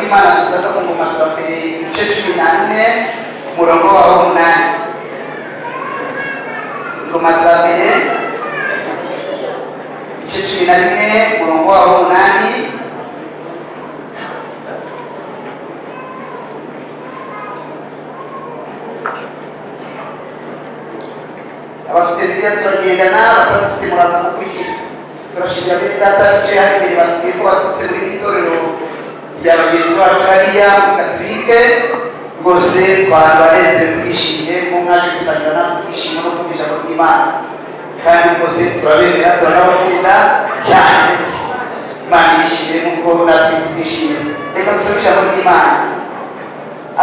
Imana dusanga mu masaka Bibiliya turagendana batazifite muraza gukurikira turashimira bene data bicaye hano imbere batubwiye ko baturutse muri n'itorero rya bagenzi bacu hariya muri Gatolike rwose twabanezerewe twishimye ko mwaje gusangira natwe twishima no kumva ijambo ry'Imana kandi rwose turabemera turanabakunda cyane Imana ibishimire nk'uko natwe twishimye reka dusome ijambo ry'Imana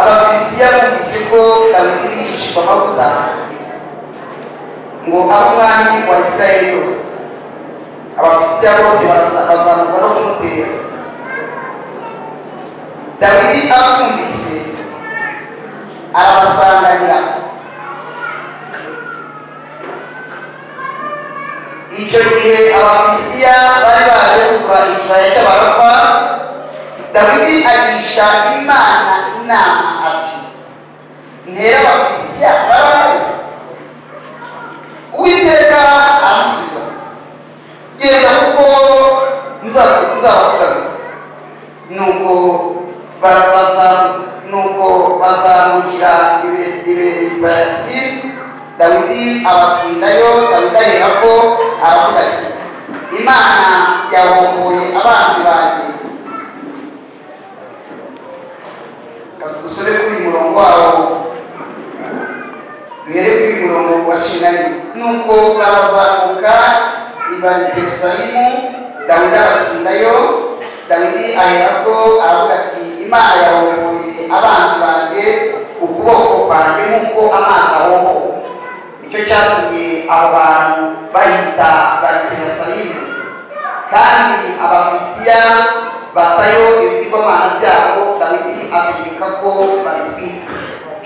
Abakristiya bumvise ko Dawidi bigishijwe amavuta ngo abe umwami wa Isirayeli yose Abakristiya bose bazamurwa no kumutera Dawidi abumvise arabasanganira icyo gihe Abakristiya bari baje kuzura ikibaya cy'Abarafa Dawidi agisha Imana inama ati ntera Abakristiya barabaza Uwiteka aramusubiza genda kuko nzabakurabiza nuko bazamukira Iberiyasi Dawidi abatsindayo Dawidi aherako aravuga ati Imana yahomboye abanzi banjye dusore kuri murongo wawo duhere kuri murongo wa 11 nuko barazamuka Yerusalemu Dawidi abatsindayo Dawidi aherako aravuga ati Imana yahomboye abanzi banjye ukuboko kwanjye nk'uko amazi ahomboka icyo cyatumye abo bantu bahita Yerusalemu kandi Abakristiya batayo ibigirwamana byabo Dawidi ategeka ko babitwika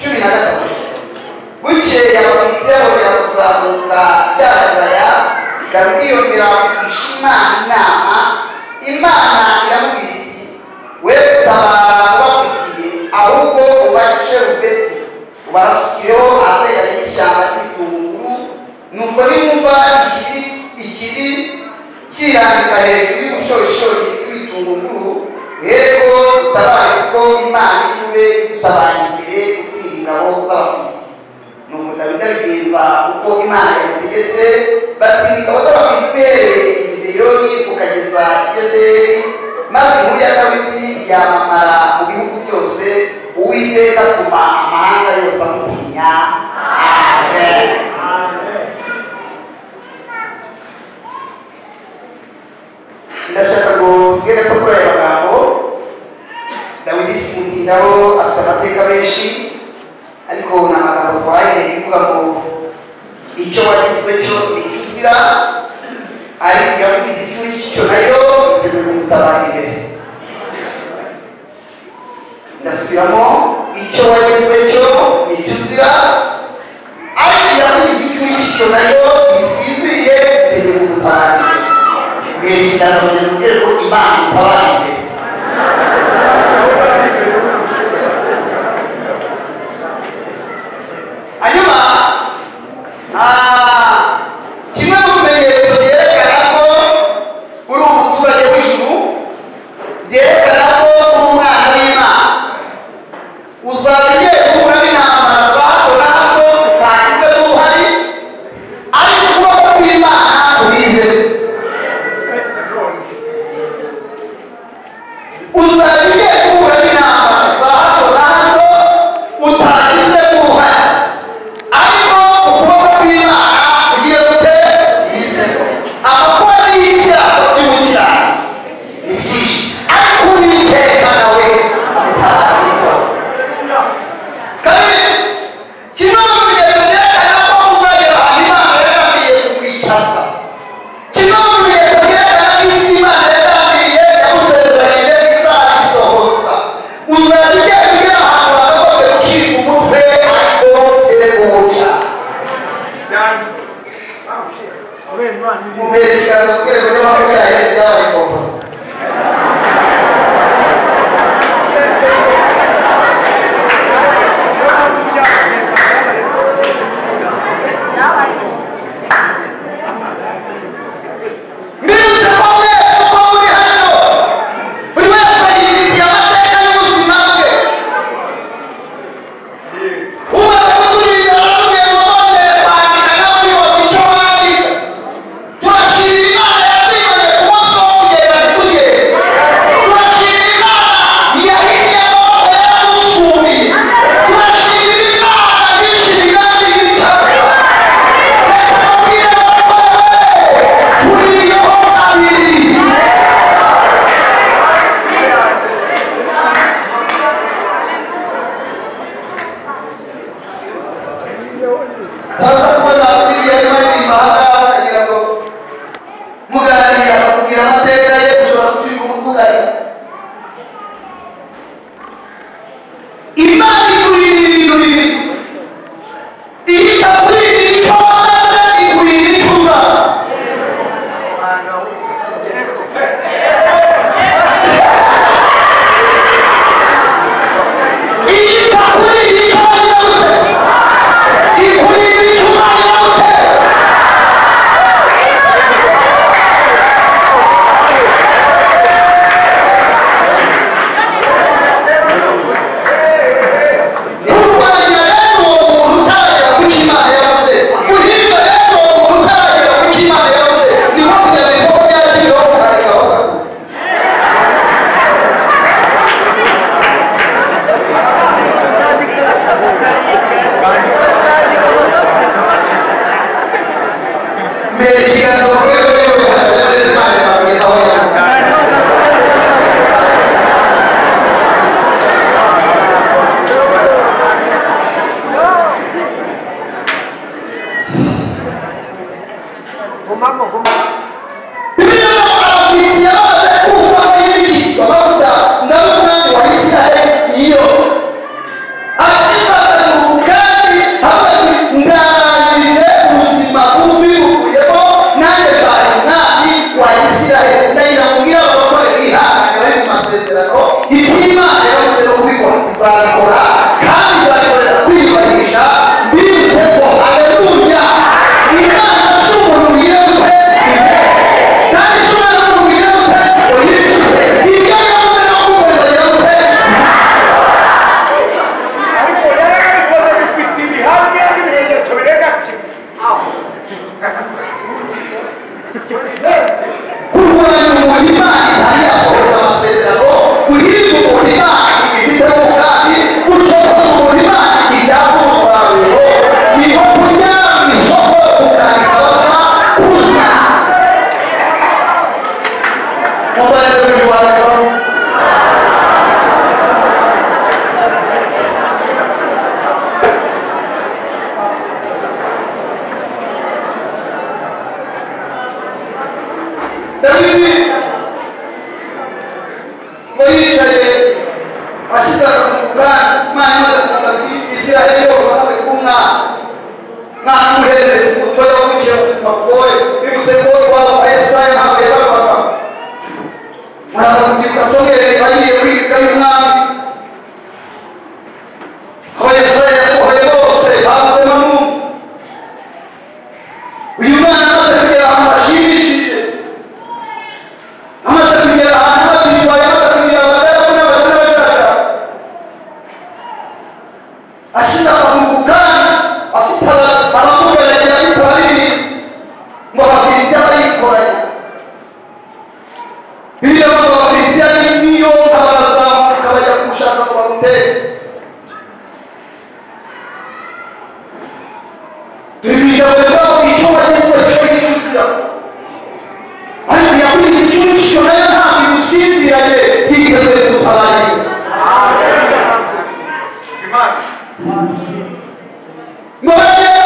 13 bukeye Abakristiya bongera kuzamuka bya kibaya Dawidi yongera kugisha Imana Imana iramubwira iti we utabara ubakurikiye ahubwo ubace Rubeti ubarasukireho ahateganye n'ishyamba ry'ibitunguru nuko nimumva ikiri kirangika hejuru y'ubushorishori bw'ibitunguru rero utabare ko Imana ibe idutabara imbere gutsinda ingabo z'Abafilisti nuko Dawidi abigenza uko Imana yamutegetse batsinda ingabo z'Abafilisti Gibeyoni ukageza Gezeri maze inkuru ya Dawidi yamamara mu bihugu byose Uwiteka atuma amahanga yose amutinya Amen ndashaka ngo tugere ko kuri aya magambo Dawidi simutindaho afite amateka menshi ariko ni amagambo twahereye ivuga ngo icyo wagizwe cyo ni icyo uzira ariko yakugize icyo uri cyo nayo iteguye kugutabara imbere ndasubiramo icyo wagizwe cyo ni icyo uzira ariko yakugize icyo uri cyo nayo yisinziriye iteguye kugutabara imbere ndaza kugeza ubwire ko Imana itabara imbere hanyuma kimwe mu bimenyetso byerekana ko uri umuturage w'ijuru byerekana ko uri umwana w'Imana uzaba ugiye guhura n'intambara za hato na hato utagizemo uruhare ariko ukuboko kw'Imana ubizeye uzaba ugiye guhura n'intambara za hato na hato utagizemo uruhare ariko ukuboko kw'Imana ugiye gutera ubizeye amakuba n'ibyago by'umukiranutsi ni byinshi ariko Uwiteka nawe amutabara muri byose kandi kimwe mu bimenyetso byerekana ko uzagera ahantu Imana yagambiriye kukwicaza kimwe mu bimenyetso byerekana ko ibyo Imana yagambiriye yagusezeranyije bizabisohoza uzajya ugenda ugera ahantu hagakomeye gucika umutwe ariko ukire kuwuca mu mbere kiganza ku rwego rw'amavuta byabaye kompoza mbibutse ko mwese uko muri hano buri wese yifitiye amateka y'ubuzima bwe umaze kuturira aratubwiye ngo none kwandika nawe uriho icyo imana igurira ibintu bibiri ihita kuri icyo wamaze igurira icyo uzaba ihita kuri icyo wagize igurira icyo uzagira kurwanya rero uwo muntu utaragera ku cyo Imana yavuze guhinga rero uwo muntu utaragera ku cyo Imana yavuze ni nko kugeza isoko ryaragiyeho ukareka basakuza mbere ikiganza mu rwego rwo guhagaze neza Imana ikakugeza aho yavuze Bibiliya abafilisti bamaze kumva ko yibikishwa amavuta n'umwami wa Isiraheli yose ashyize kandi avuga ati ndarangije ubuzima bubi bukuyemo nanjye mbaye umwami wa Isiraheli ndagira mubwire abagore bihangane bari mu masezerano icyo Imana yavuze no kubikora izabikora kandi izabikorera kwiyubahisha mbibutse ko haleluya Imana si umuntu yiyemwe kandi si umuntu yiyemwe ngo yicuze ibyo yavuze no kubikorera yavuze ariko yarabikoze bifite ibihamya n'ibimenyetso birenga kimwe kurwanya umuntu Imana itari yasohoza amasezerano guhiga umuntu Imana ibifiteho ubwami gucokoza umuntu Imana ibyaza umusaruro niho kujya mu isoko ukandika basa kuza mubare buri wanyu Dawidi ngo yicaye ashyize akaguru Imana imaze kumugabira Isiraheli yose amaze kuba umwana w'umuhererezi mutoya winjiye mu buzima bugoye bibutse ko iwabo wa Yesayi ntabwo yabarwaga araza kubyibuka Samweli agiye kwiga y'umwami abo Yesayi yasohoye bose bavuzemo n'umwe uyu mwana amaze kugera ahantu hashimishije amaze kugera ahantu hashimishije amaze kugira abagaragu n'abagore bashaka ashize akaguru kandi afite abamugaragara ariko baririnze ngo abafilisti abayikoranye Bibiliya ivuga ngo abafilisti niyo bazamuka bajya kumushaka ngo bamutere Bibiliya ivuga ngo icyo wagezweho icyo yicuzira ariko yakurikiza icyo wicishije nayo ntabwo igusinziranye yiteguye gutabarira Imana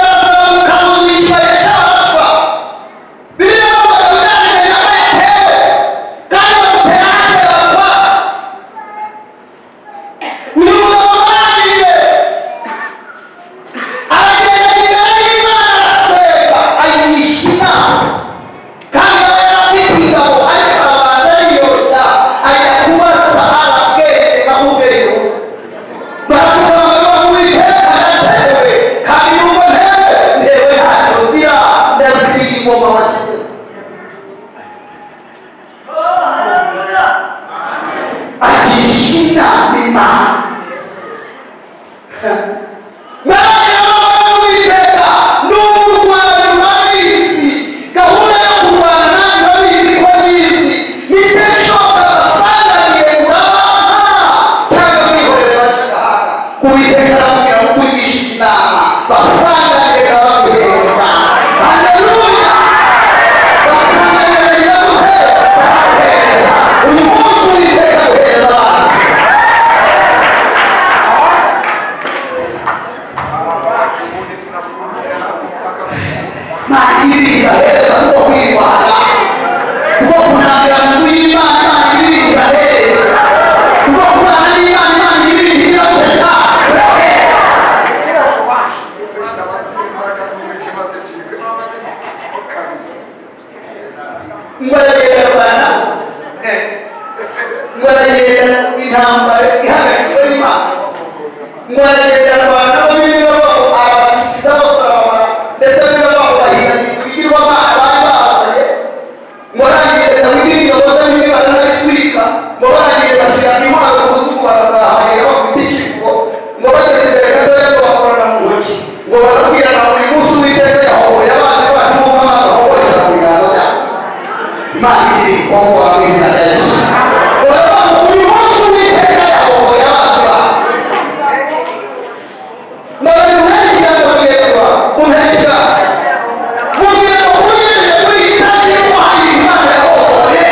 mwagenda rwanda n'ibindi babo arabakikiza bose arabamara ndetse n'ibabo bahina ibigirwa bari bahazanye ngo rangiye Dawidi yaboza n'ibindi baranabitwika ngo barangiye bashyira intwaro ku rutugu baratahaye bakubita ikivugo ngo bageze imbere gatoya ngo bakorana mu ntoki ngo barabwirana buri munsi Uwiteka yahoboye abanzi bacu mu mazi ahoboshera mu biganza byabo Imana igira ibikombe mu izina rya Yesu buri munsi Uwiteka yahoboye abanzi bacu nabari umuntu ikiganza mugerwa umuntu ikiganza mugira ngo uyemeje kuri iyi tangi y'umuhanda Imana yahoboye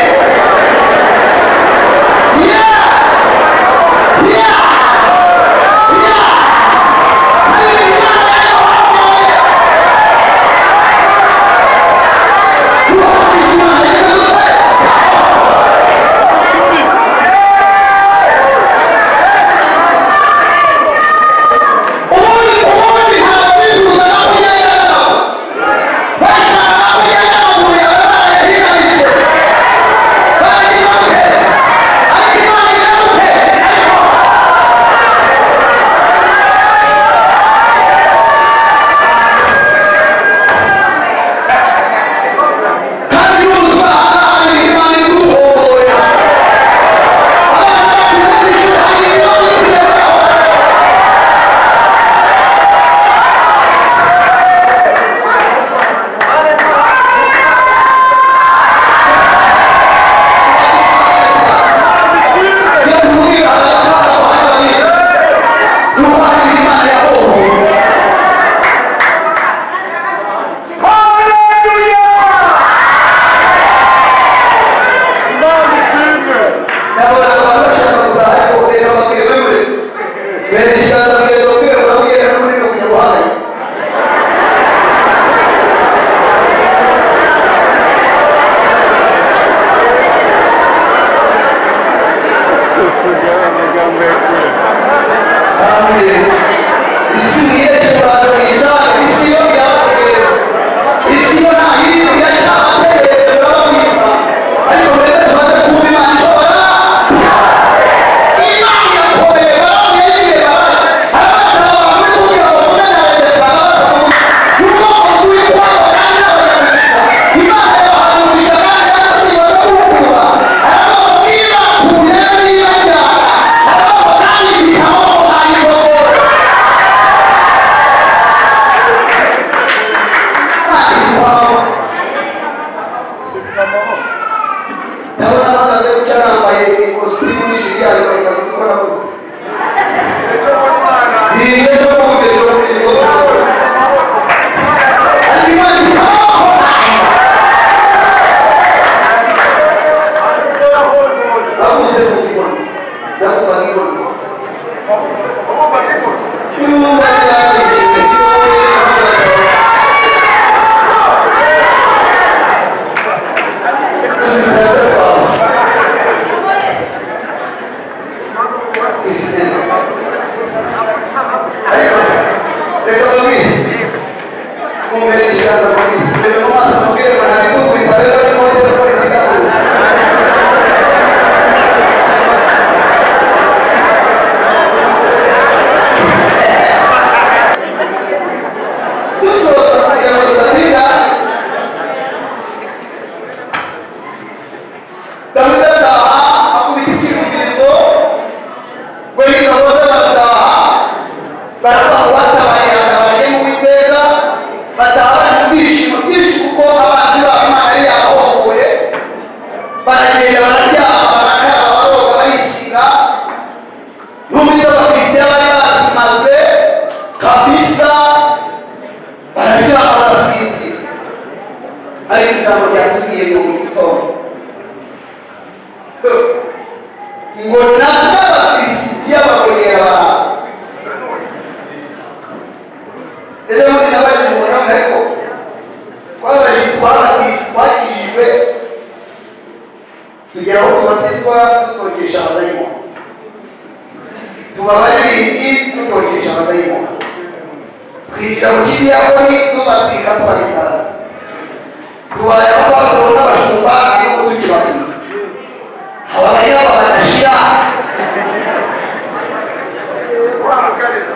Wow,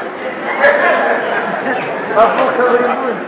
avuka buri munsi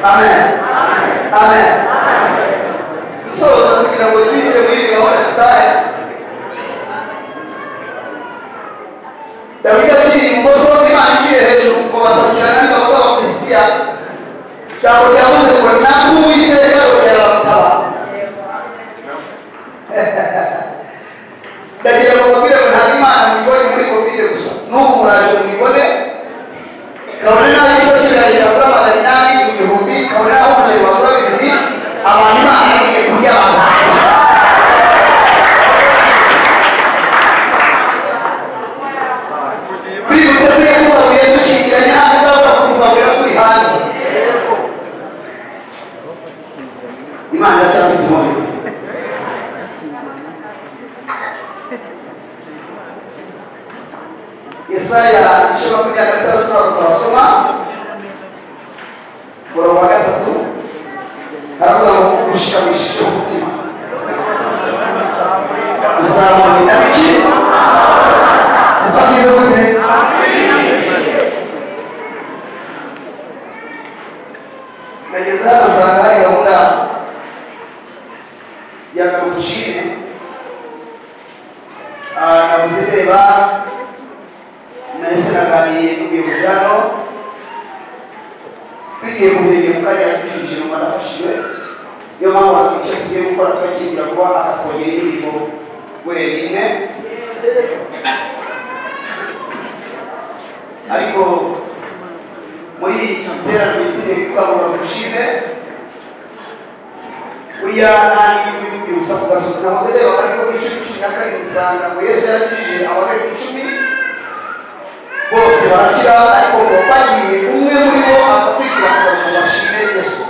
Amen. Amen. So, kugira ngo twinjire muri iyi gahunda tutahe, Dawidi akiri ibumoso Imana iciye hejuru ngo basakirana n'ingabo z'Abafilisitiya, ijambo ryavuze ngo natwe Uwiteka yongera bamutabara. ndagira ngo babwire ngo nta Imana mwibone muri covid gusa n'ubu muraje mwibone kabone naho icyo kirahira kuri amaganani igihumbi kabone naho umuceri wagura bibiri abantu Imana yagiye kurya bazaza bibutse tuye kubabuye dukingiranye ntabwo uzabura kumubabwira turi hanze Imana iracyafite umuriro Yesaya ishobora kujya gatandatu ntabwo turasoma umurongo wa gatatu haravuga ngo ushikamishije umutima uzamurira iki ukagize gute nageze hano usanga hari gahunda ya garushine nabuze ndeba nahise naganiriye n'ubuyobozi hano twigiye ku mirenge mu kanya yatwishije ngo nafashijwe niyo mpamvu icyo tugiye gukora turakigira kuba akatwongera imirimo wenyine ariko muri iki giterane gitiriwe kwamamaza gushime buriya nta n'ibindi gusa ku gasozi nahoze reba ariko icumi cumi na karindwi usanga ngo Yesu yarakijije abagabo 10 bose barakira ariko bagiye umwe muri bo aza kwigira ngo bashime Yesu